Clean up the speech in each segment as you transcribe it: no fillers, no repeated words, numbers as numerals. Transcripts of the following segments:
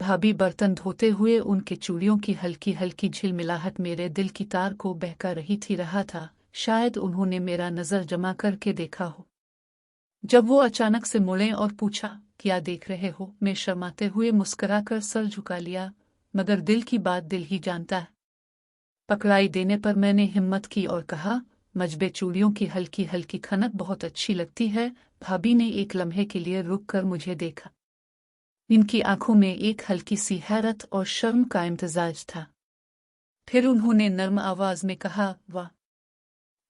भाभी बर्तन धोते हुए उनके चूड़ियों की हल्की हल्की झिलमिलाहट मेरे दिल की तार को बहका रहा था। शायद उन्होंने मेरा नजर जमा करके देखा हो। जब वो अचानक से मुड़े और पूछा, क्या देख रहे हो? मैं शर्माते हुए मुस्कुराकर सर झुका लिया, मगर दिल की बात दिल ही जानता है। पकड़ाई देने पर मैंने हिम्मत की और कहा, मजबे चूड़ियों की हल्की हल्की खनक बहुत अच्छी लगती है। भाभी ने एक लम्हे के लिए रुक कर मुझे देखा। इनकी आंखों में एक हल्की सी हैरत और शर्म का इम्तिजाज था। फिर उन्होंने नर्म आवाज में कहा, वाह,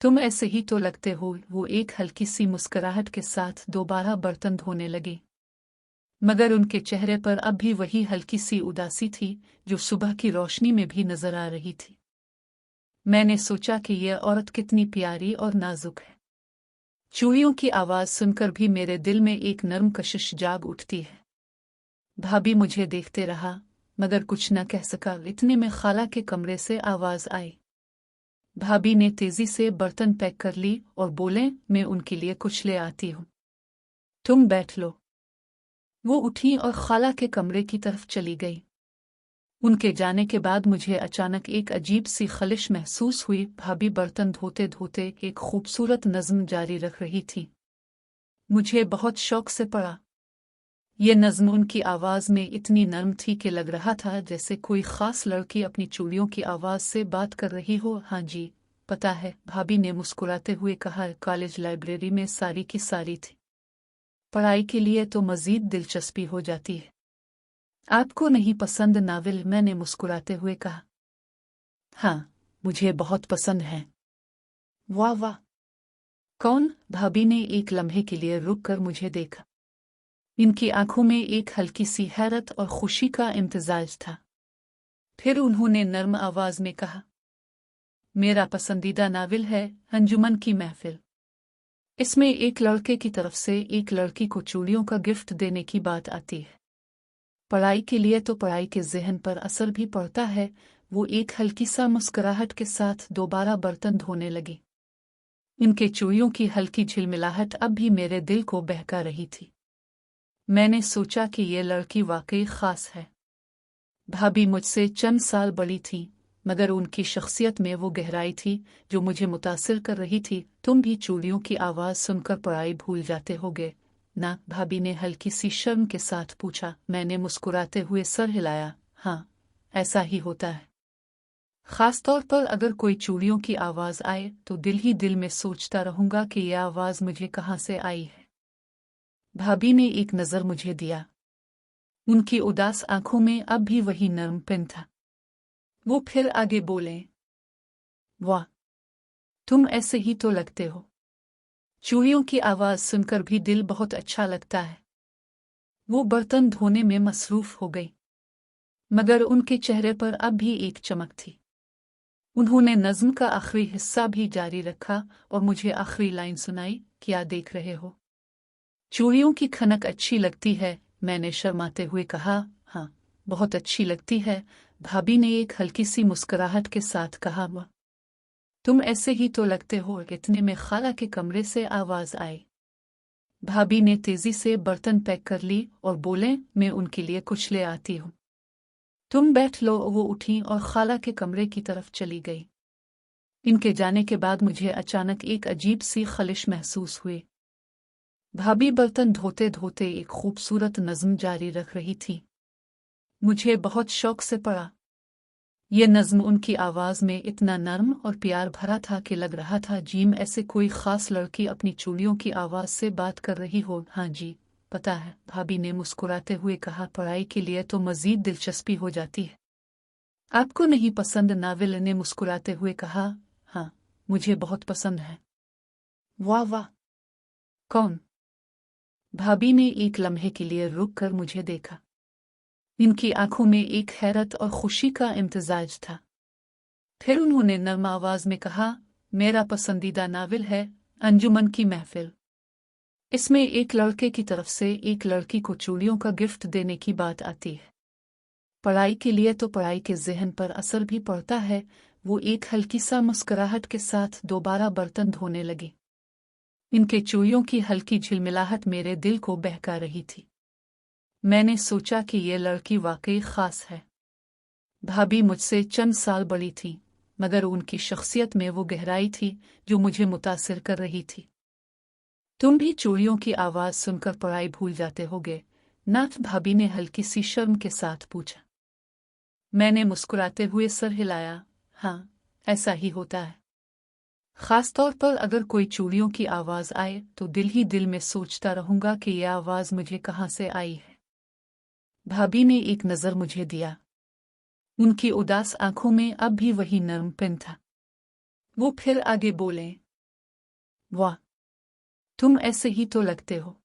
तुम ऐसे ही तो लगते हो। वो एक हल्की सी मुस्कुराहट के साथ दोबारा बर्तन धोने लगे, मगर उनके चेहरे पर अब भी वही हल्की सी उदासी थी जो सुबह की रोशनी में भी नजर आ रही थी। मैंने सोचा कि यह औरत कितनी प्यारी और नाजुक है। चूड़ियों की आवाज सुनकर भी मेरे दिल में एक नर्म कशिश जाग उठती है। भाभी मुझे देखते रहा, मगर कुछ न कह सका। इतने में खाला के कमरे से आवाज आई। भाभी ने तेजी से बर्तन पैक कर ली और बोले, मैं उनके लिए कुछ ले आती हूँ, तुम बैठ लो। वो उठी और खाला के कमरे की तरफ चली गई। उनके जाने के बाद मुझे अचानक एक अजीब सी खलिश महसूस हुई। भाभी बर्तन धोते धोते एक खूबसूरत नज़्म जारी रख रही थी। मुझे बहुत शौक से पढ़ा। ये नज़्म उनकी आवाज़ में इतनी नर्म थी कि लग रहा था जैसे कोई ख़ास लड़की अपनी चूड़ियों की आवाज़ से बात कर रही हो। हाँ जी, पता है, भाभी ने मुस्कुराते हुए कहा, कॉलेज लाइब्रेरी में सारी की सारी थी। पढ़ाई के लिए तो मज़ीद दिलचस्पी हो जाती है। आपको नहीं पसंद नावल? मैंने मुस्कुराते हुए कहा। हाँ, मुझे बहुत पसंद है। वाह वाह, कौन? भाभी ने एक लम्हे के लिए रुक कर मुझे देखा। इनकी आंखों में एक हल्की सी हैरत और खुशी का इम्तिजाज था। फिर उन्होंने नर्म आवाज में कहा, मेरा पसंदीदा नावल है अंजुमन की महफिल। इसमें एक लड़के की तरफ से एक लड़की को चूड़ियों का गिफ्ट देने की बात आती है। पढ़ाई के लिए तो पढ़ाई के ज़हन पर असर भी पड़ता है। वो एक हल्की सा मुस्कुराहट के साथ दोबारा बर्तन धोने लगी। इनके चूड़ियों की हल्की झिलमिलाहट अब भी मेरे दिल को बहका रही थी। मैंने सोचा कि ये लड़की वाकई खास है। भाभी मुझसे चंद साल बड़ी थी, मगर उनकी शख्सियत में वो गहराई थी जो मुझे मुतासिर कर रही थी। तुम भी चूड़ियों की आवाज़ सुनकर पढ़ाई भूल जाते होगे ना? भाभी ने हल्की सी शर्म के साथ पूछा। मैंने मुस्कुराते हुए सर हिलाया। हाँ, ऐसा ही होता है। खास तौर पर अगर कोई चूड़ियों की आवाज़ आए तो दिल ही दिल में सोचता रहूंगा कि यह आवाज़ मुझे कहाँ से आई है। भाभी ने एक नज़र मुझे दिया। उनकी उदास आंखों में अब भी वही नरमपन था। वो फिर आगे बोले, वाह, तुम ऐसे ही तो लगते हो। चूड़ियों की आवाज़ सुनकर भी दिल बहुत अच्छा लगता है। वो बर्तन धोने में मसरूफ हो गई, मगर उनके चेहरे पर अब भी एक चमक थी। उन्होंने नज़्म का आखिरी हिस्सा भी जारी रखा और मुझे आखिरी लाइन सुनाई, क्या देख रहे हो? चूड़ियों की खनक अच्छी लगती है। मैंने शर्माते हुए कहा, हाँ, बहुत अच्छी लगती है। भाभी ने एक हल्की सी मुस्कुराहट के साथ कहा, वाह, तुम ऐसे ही तो लगते हो। इतने में खाला के कमरे से आवाज़ आई। भाभी ने तेजी से बर्तन पैक कर ली और बोले, मैं उनके लिए कुछ ले आती हूँ, तुम बैठ लो। वो उठी और खाला के कमरे की तरफ चली गई। इनके जाने के बाद मुझे अचानक एक अजीब सी खलिश महसूस हुई। भाभी बर्तन धोते धोते एक खूबसूरत नज़्म जारी रख रही थी। मुझे बहुत शौक से पढ़ा। ये नज़्म उनकी आवाज़ में इतना नर्म और प्यार भरा था कि लग रहा था जीम ऐसे कोई ख़ास लड़की अपनी चूड़ियों की आवाज़ से बात कर रही हो। हाँ जी, पता है, भाभी ने मुस्कुराते हुए कहा, पढ़ाई के लिए तो मज़ीद दिलचस्पी हो जाती है। आपको नहीं पसंद नावल? ने मुस्कुराते हुए कहा। हाँ, मुझे बहुत पसंद है। वाह वाह, कौन? भाभी ने एक लम्हे के लिए रुक कर मुझे देखा। इनकी आंखों में एक हैरत और खुशी का इम्तिजाज था। फिर उन्होंने नर्म आवाज में कहा, मेरा पसंदीदा नावल है अंजुमन की महफिल। इसमें एक लड़के की तरफ से एक लड़की को चूड़ियों का गिफ्ट देने की बात आती है। पढ़ाई के लिए तो पढ़ाई के ज़हन पर असर भी पड़ता है। वो एक हल्की सा मुस्कुराहट के साथ दोबारा बर्तन धोने लगी। इनके चूड़ियों की हल्की झिलमिलाहट मेरे दिल को बहका रही थी। मैंने सोचा कि ये लड़की वाकई खास है। भाभी मुझसे चंद साल बड़ी थी, मगर उनकी शख्सियत में वो गहराई थी जो मुझे मुतासिर कर रही थी। तुम भी चूड़ियों की आवाज़ सुनकर पढ़ाई भूल जाते होगे, नाथ? भाभी ने हल्की सी शर्म के साथ पूछा। मैंने मुस्कुराते हुए सर हिलाया। हाँ, ऐसा ही होता है। खास तौर पर अगर कोई चूड़ियों की आवाज़ आए तो दिल ही दिल में सोचता रहूंगा कि यह आवाज़ मुझे कहाँ से आई है। भाभी ने एक नज़र मुझे दिया। उनकी उदास आंखों में अब भी वही नरमपन था। वो फिर आगे बोले, वाह, तुम ऐसे ही तो लगते हो।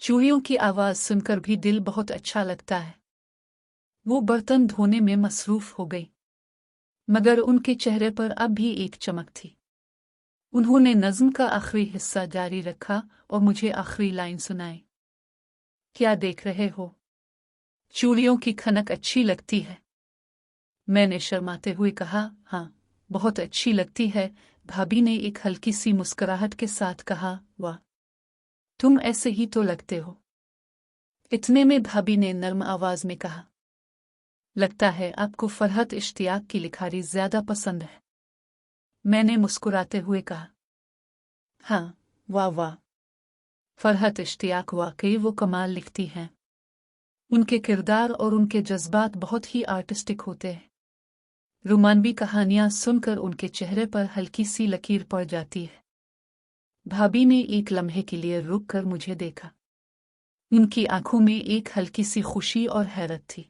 चूड़ियों की आवाज़ सुनकर भी दिल बहुत अच्छा लगता है। वो बर्तन धोने में मसरूफ़ हो गई, मगर उनके चेहरे पर अब भी एक चमक थी। उन्होंने नज़्म का आखिरी हिस्सा जारी रखा और मुझे आखिरी लाइन सुनाई। क्या देख रहे हो? चूड़ियों की खनक अच्छी लगती है। मैंने शर्माते हुए कहा, हाँ, बहुत अच्छी लगती है। भाभी ने एक हल्की सी मुस्कुराहट के साथ कहा, वाह, तुम ऐसे ही तो लगते हो। इतने में भाभी ने नर्म आवाज में कहा, लगता है आपको फरहत इश्तियाक की लिखारी ज्यादा पसंद है। मैंने मुस्कुराते हुए कहा, हाँ, वाह वाह, फरहत इश्तियाक वाकई वो कमाल लिखती हैं। उनके किरदार और उनके जज्बात बहुत ही आर्टिस्टिक होते हैं। रोमानवी कहानियां सुनकर उनके चेहरे पर हल्की सी लकीर पड़ जाती है। भाभी ने एक लम्हे के लिए रुक कर मुझे देखा। उनकी आंखों में एक हल्की सी खुशी और हैरत थी।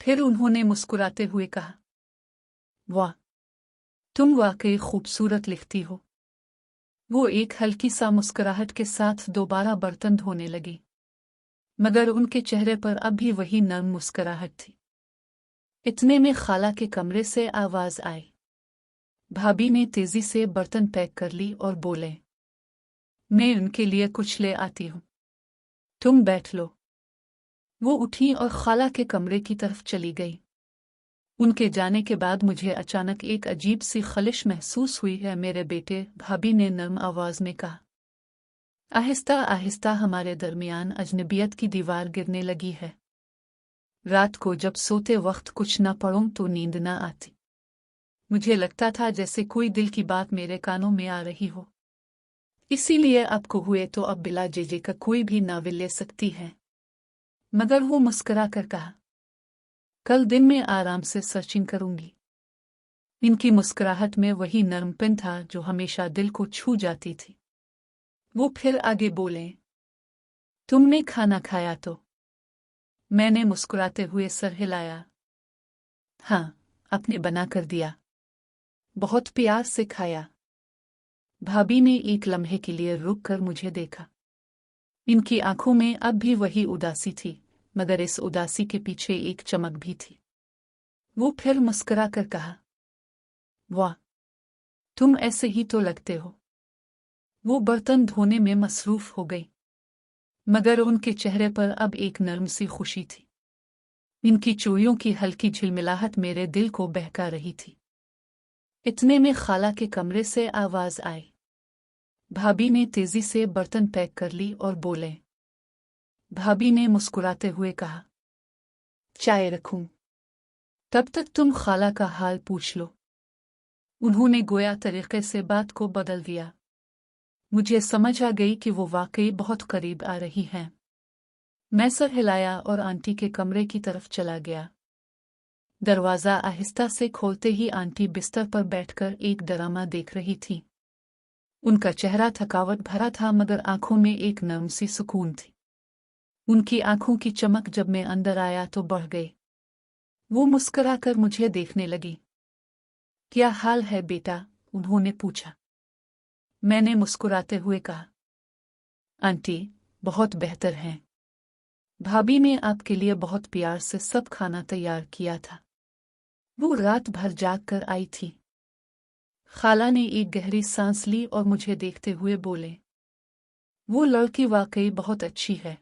फिर उन्होंने मुस्कुराते हुए कहा, वाह, तुम वाकई खूबसूरत लिखती हो। वो एक हल्की सा मुस्कुराहट के साथ दोबारा बर्तन धोने लगी, मगर उनके चेहरे पर अब भी वही नर्म मुस्कुराहट थी। इतने में खाला के कमरे से आवाज आई। भाभी ने तेजी से बर्तन पैक कर ली और बोले, मैं उनके लिए कुछ ले आती हूँ, तुम बैठ लो। वो उठी और खाला के कमरे की तरफ चली गई। उनके जाने के बाद मुझे अचानक एक अजीब सी खलिश महसूस हुई है मेरे बेटे, भाभी ने नर्म आवाज में कहा। आहिस्ता आहिस्ता हमारे दरमियान अजनबियत की दीवार गिरने लगी है। रात को जब सोते वक्त कुछ न पढ़ूं तो नींद न आती। मुझे लगता था जैसे कोई दिल की बात मेरे कानों में आ रही हो। इसीलिए आपको हुए तो अब बिला जेजे का कोई भी नावल ले सकती है। मगर वो मुस्कुरा कर कहा, कल दिन में आराम से सर्चिंग करूंगी। इनकी मुस्कुराहट में वही नरमपन था जो हमेशा दिल को छू जाती थी। वो फिर आगे बोले, तुमने खाना खाया तो? मैंने मुस्कुराते हुए सर हिलाया। हाँ, आपने बना कर दिया, बहुत प्यार से खाया। भाभी ने एक लम्हे के लिए रुक कर मुझे देखा। इनकी आंखों में अब भी वही उदासी थी, मगर इस उदासी के पीछे एक चमक भी थी। वो फिर मुस्कुरा कर कहा, वाह, तुम ऐसे ही तो लगते हो। वो बर्तन धोने में मसरूफ हो गई, मगर उनके चेहरे पर अब एक नर्म सी खुशी थी। इनकी चूड़ियों की हल्की झिलमिलाहट मेरे दिल को बहका रही थी। इतने में खाला के कमरे से आवाज आई। भाभी ने तेजी से बर्तन पैक कर ली और बोले। भाभी ने मुस्कुराते हुए कहा, चाय रखूं? तब तक तुम खाला का हाल पूछ लो। उन्होंने गोया तरीके से बात को बदल दिया। मुझे समझ आ गई कि वो वाकई बहुत करीब आ रही हैं। मैं सर हिलाया और आंटी के कमरे की तरफ चला गया। दरवाज़ा आहिस्ता से खोलते ही आंटी बिस्तर पर बैठकर एक ड्रामा देख रही थी। उनका चेहरा थकावट भरा था, मगर आंखों में एक नर्म सी सुकून थी। उनकी आंखों की चमक जब मैं अंदर आया तो बढ़ गई। वो मुस्कुराकर मुझे देखने लगी। क्या हाल है बेटा? उन्होंने पूछा। मैंने मुस्कुराते हुए कहा, आंटी, बहुत बेहतर हैं। भाभी ने आपके लिए बहुत प्यार से सब खाना तैयार किया था। वो रात भर जाग कर आई थी। खाला ने एक गहरी सांस ली और मुझे देखते हुए बोले, वो लड़की वाकई बहुत अच्छी है।